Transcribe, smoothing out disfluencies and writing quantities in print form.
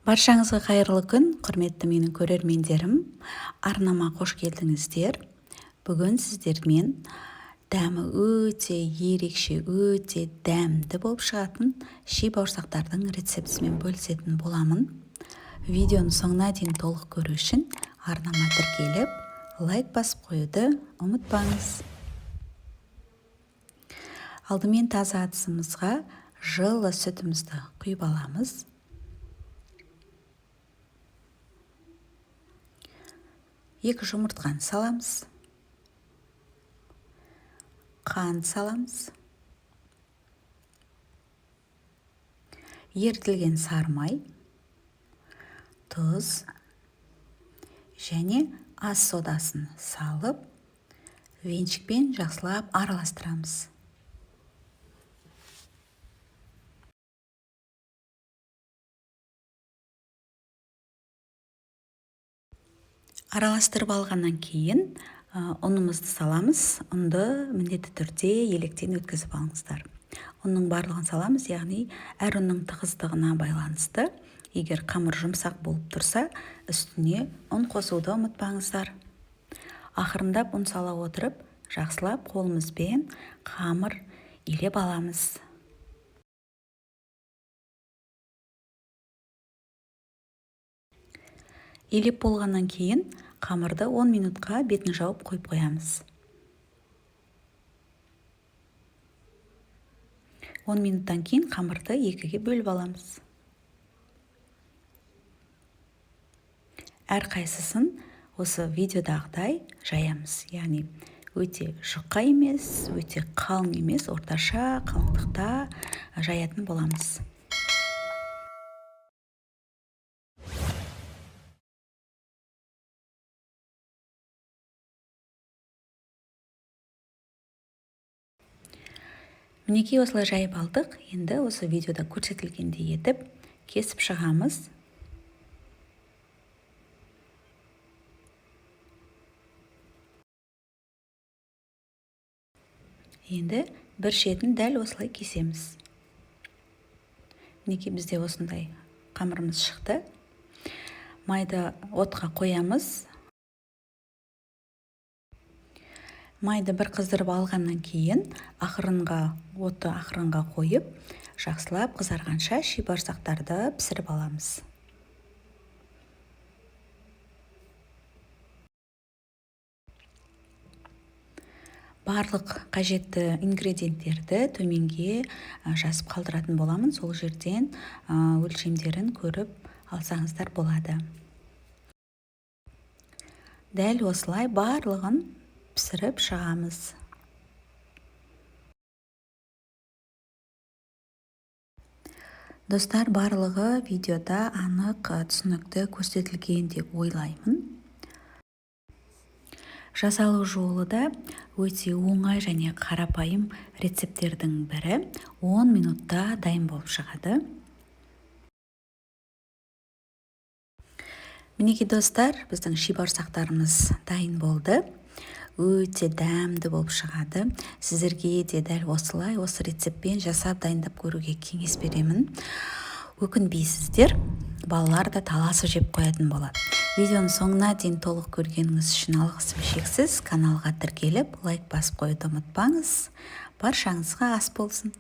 Баршаңызға қайырлы күн, құрметті менің көрермендерім. Арнама қош келдіңіздер. Бүгін сіздермен дәмі өте ерекше, өте дәмді болып шығатын ши бауырсақтардың рецептісімен бөлісетін боламын. Видеоны соңына дейін толық көру үшін арнама тіркеліп, лайк басып қоюды ұмытпаңыз. Алдымен таза ыдысымызға жылы сүтімізді құйып аламыз. Екі жұмыртқаны саламыз. Қант саламыз. Ерітілген сары май, тұз және ас содасын салып, венчикпен жақсылап араластырамыз. Араластырып алғаннан кейін ұнымызды саламыз. Ұнды міндетті түрде електен өткізіп алыңыздар. Ұнның барлығын саламыз, яғни әр ұнның тығыздығына байланысты. Егер қамыр жұмсақ болып тұрса, үстіне ұн қосуды ұмытпаңыздар. Ақырындап ұн сала отырып, жақсылап қолымызбен қамыр илеп аламыз. Илеп болғаннан кейін қамырды 10 минутқа бетін жауып қойып қоямыз. 10 минуттан кейін қамырды екіге бөліп аламыз. Әр қайсысын осы видеодағыдай жаямыз. Яғни өте жұқа емес, өте қалың емес, орташа қалыңдықта жаятын боламыз. Мінекей осылай жайып алдық. Енді осы видеода көрсетілгендей етіп кесіп шығамыз. Енді бір шетін дәл осылай кесеміз. Мінекей бізде осындай қамырымыз шықты. Майды отқа қоямыз. Майды бір қыздырып алғаннан кейін отты ақырынға қойып, жақсылап қызарғанша ши бауырсақтарды пісіріп аламыз. Барлық қажетті ингредиенттерді төменге жазып қалдыратын боламын. Сол жерден өлшемдерін көріп алсаңыздар болады. Дәл осылай барлығын пісіріп шығамыз. Достар, барлығы видеода анық, түсінікті көрсетілген деп ойлаймын. Жасалу жолы да өте оңай және қарапайым рецепттердің бірі. 10 минутта дайын болып шығады. Мінекей достар, біздің ши бауырсақтарымыз дайын болды. Өте дәмді болып шығады. Сіздерге де дәл осылай осы рецептпен жасап дайындап көруге кеңес беремін. Өкінбейсіздер, балалар да таласып жеп қоятын болады. Видеоны соңына дейін толық көргеніңіз үшін алғысым шексіз. Каналға тіркеліп, лайк басып қоюды ұмытпаңыз. Баршаңызға ас болсын.